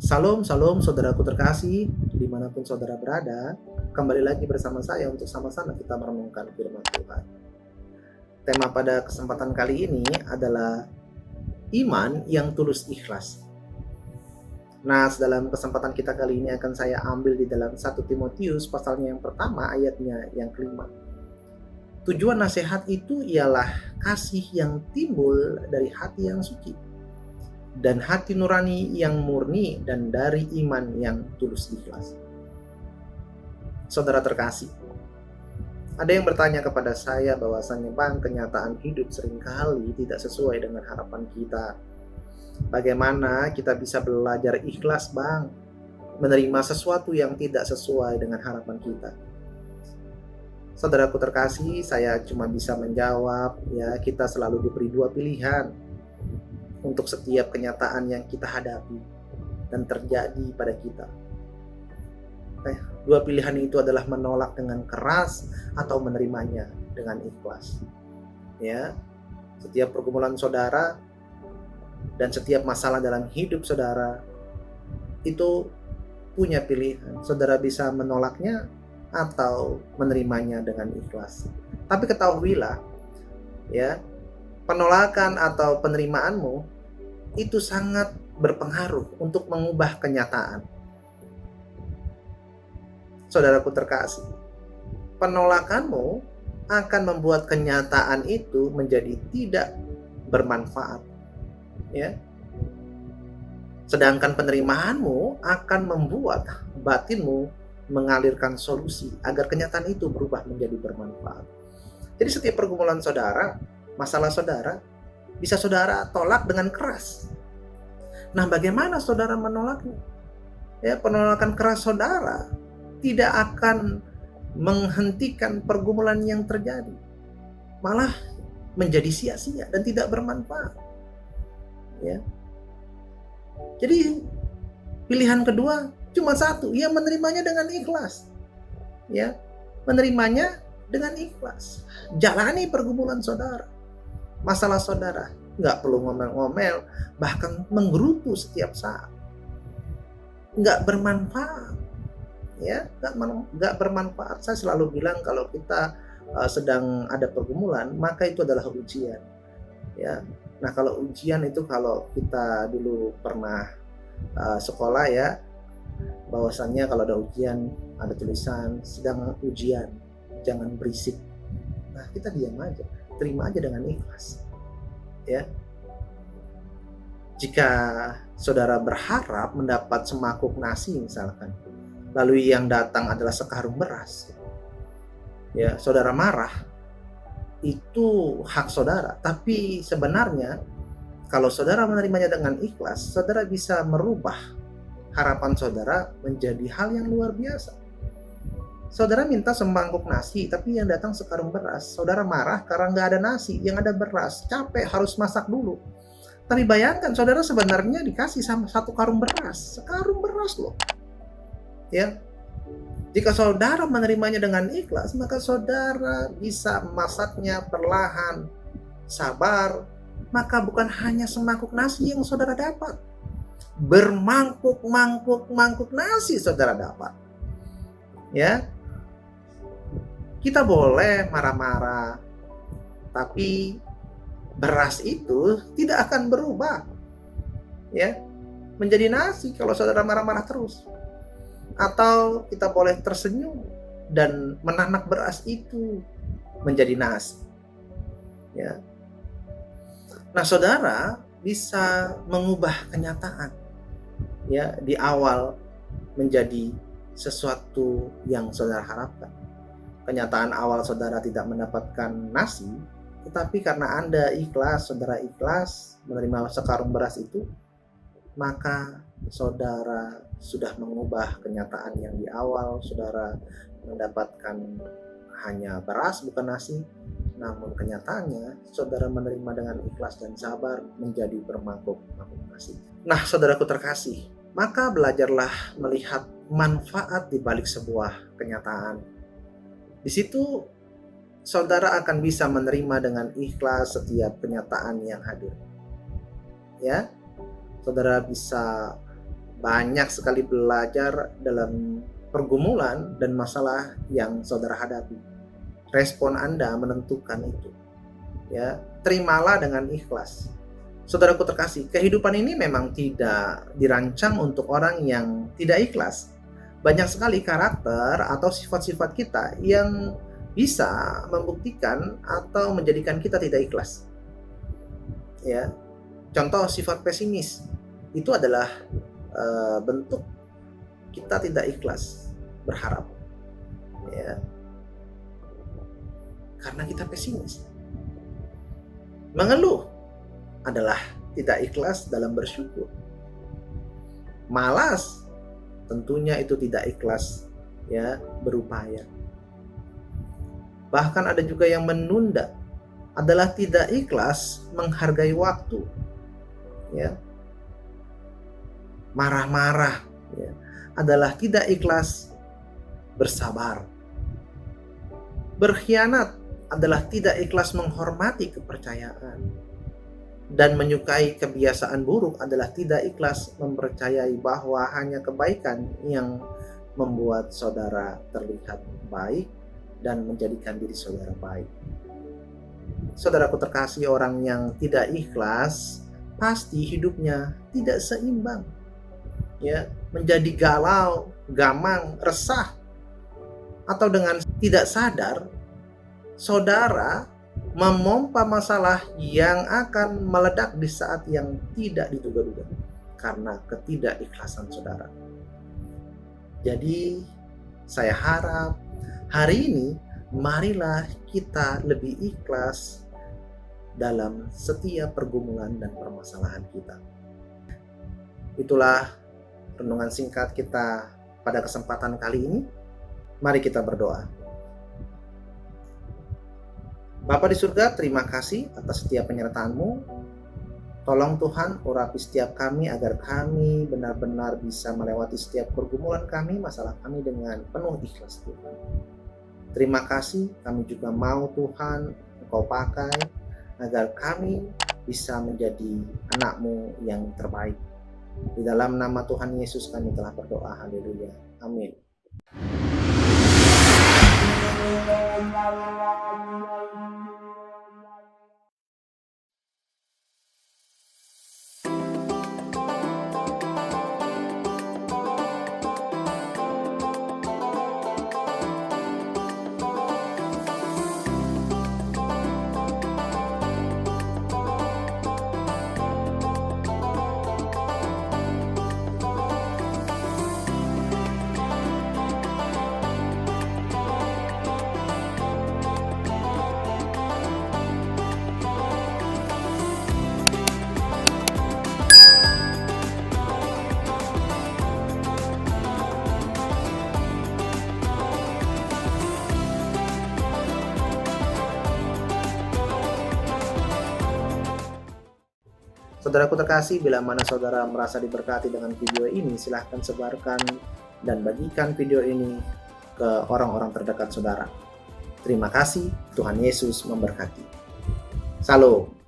Salam, salam saudaraku terkasih, dimanapun saudara berada, kembali lagi bersama saya untuk sama-sama kita merenungkan firman Tuhan. Tema pada kesempatan kali ini adalah iman yang tulus ikhlas. Nah, dalam kesempatan kita kali ini akan saya ambil di dalam 1 Timotius pasalnya yang pertama, ayatnya yang kelima. Tujuan nasihat itu ialah kasih yang timbul dari hati yang suci dan hati nurani yang murni dan dari iman yang tulus ikhlas. Saudara terkasih, ada yang bertanya kepada saya bahwasannya, Bang, kenyataan hidup seringkali tidak sesuai dengan harapan kita. Bagaimana kita bisa belajar ikhlas, Bang? Menerima sesuatu yang tidak sesuai dengan harapan kita. Saudaraku terkasih, saya cuma bisa menjawab, ya, kita selalu diberi dua pilihan untuk setiap kenyataan yang kita hadapi dan terjadi pada kita. Dua pilihan itu adalah menolak dengan keras atau menerimanya dengan ikhlas. Ya, setiap pergumulan saudara dan setiap masalah dalam hidup saudara itu punya pilihan. Saudara bisa menolaknya atau menerimanya dengan ikhlas. Tapi ketahuilah, ya, penolakan atau penerimaanmu itu sangat berpengaruh untuk mengubah kenyataan. Saudaraku terkasih, penolakanmu akan membuat kenyataan itu menjadi tidak bermanfaat, ya. Sedangkan penerimaanmu akan membuat batinmu mengalirkan solusi agar kenyataan itu berubah menjadi bermanfaat. Jadi setiap pergumulan saudara, masalah saudara, bisa saudara tolak dengan keras. Nah, bagaimana saudara menolaknya? Ya, penolakan keras saudara tidak akan menghentikan pergumulan yang terjadi, malah menjadi sia-sia dan tidak bermanfaat. Ya. Jadi pilihan kedua cuma satu, ya, menerimanya dengan ikhlas. Ya, menerimanya dengan ikhlas. Jalani pergumulan saudara, masalah saudara, nggak perlu ngomel-ngomel, bahkan menggerutu setiap saat. Nggak bermanfaat, ya, nggak bermanfaat. Saya selalu bilang kalau kita sedang ada pergumulan, maka itu adalah ujian. Ya, nah kalau ujian itu, kalau kita dulu pernah sekolah, ya, bahwasannya kalau ada ujian ada tulisan sedang ujian, jangan berisik. Nah, kita diam aja, terima aja dengan ikhlas. Ya, jika saudara berharap mendapat semangkuk nasi misalkan, lalu yang datang adalah sekarung beras, ya, saudara marah, itu hak saudara. Tapi sebenarnya kalau saudara menerimanya dengan ikhlas, saudara bisa merubah harapan saudara menjadi hal yang luar biasa. Saudara minta semangkuk nasi, tapi yang datang sekarung beras. Saudara marah karena nggak ada nasi, yang ada beras. Capek, harus masak dulu. Tapi bayangkan, saudara sebenarnya dikasih sama satu karung beras. Sekarung beras loh. Ya, jika saudara menerimanya dengan ikhlas, maka saudara bisa masaknya perlahan, sabar. Maka bukan hanya semangkuk nasi yang saudara dapat, bermangkuk-mangkuk nasi saudara dapat. Ya, kita boleh marah-marah, tapi beras itu tidak akan berubah, ya, menjadi nasi kalau saudara marah-marah terus. Atau kita boleh tersenyum dan menanak beras itu menjadi nasi. Ya. Nah, saudara bisa mengubah kenyataan, ya, di awal menjadi sesuatu yang saudara harapkan. Kenyataan awal saudara tidak mendapatkan nasi, tetapi karena Anda ikhlas, saudara ikhlas menerima sekarung beras itu, maka saudara sudah mengubah kenyataan yang di awal saudara mendapatkan hanya beras bukan nasi, namun kenyataannya saudara menerima dengan ikhlas dan sabar menjadi bermangkuk-mangkuk nasi. Nah, saudaraku terkasih, maka belajarlah melihat manfaat di balik sebuah kenyataan. Di situ saudara akan bisa menerima dengan ikhlas setiap kenyataan yang hadir. Ya, saudara bisa banyak sekali belajar dalam pergumulan dan masalah yang saudara hadapi. Respon Anda menentukan itu. Ya, terimalah dengan ikhlas. Saudaraku terkasih, kehidupan ini memang tidak dirancang untuk orang yang tidak ikhlas. Banyak sekali karakter atau sifat-sifat kita yang bisa membuktikan atau menjadikan kita tidak ikhlas. Ya, contoh sifat pesimis itu adalah bentuk kita tidak ikhlas berharap. Ya, karena kita pesimis. Mengeluh adalah tidak ikhlas dalam bersyukur. Malas tentunya itu tidak ikhlas ya berupaya. Bahkan ada juga yang menunda adalah tidak ikhlas menghargai waktu. Ya. Marah-marah ya, adalah tidak ikhlas bersabar. Berkhianat adalah tidak ikhlas menghormati kepercayaan. Dan menyukai kebiasaan buruk adalah tidak ikhlas mempercayai bahwa hanya kebaikan yang membuat saudara terlihat baik dan menjadikan diri saudara baik. Saudaraku terkasih, orang yang tidak ikhlas pasti hidupnya tidak seimbang. Ya, menjadi galau, gamang, resah, atau dengan tidak sadar saudara memompa masalah yang akan meledak di saat yang tidak diduga-duga karena ketidakikhlasan saudara. Jadi saya harap hari ini marilah kita lebih ikhlas dalam setiap pergumulan dan permasalahan kita. Itulah renungan singkat kita pada kesempatan kali ini. Mari kita berdoa. Bapa di surga, terima kasih atas setiap penyertaan-Mu. Tolong Tuhan, urapi setiap kami agar kami benar-benar bisa melewati setiap pergumulan kami, masalah kami dengan penuh ikhlas Tuhan. Terima kasih, kami juga mau Tuhan Engkau pakai agar kami bisa menjadi anak-Mu yang terbaik. Di dalam nama Tuhan Yesus kami telah berdoa, haleluya, amin. Saudaraku terkasih, bila mana saudara merasa diberkati dengan video ini, silahkan sebarkan dan bagikan video ini ke orang-orang terdekat saudara. Terima kasih, Tuhan Yesus memberkati. Salam.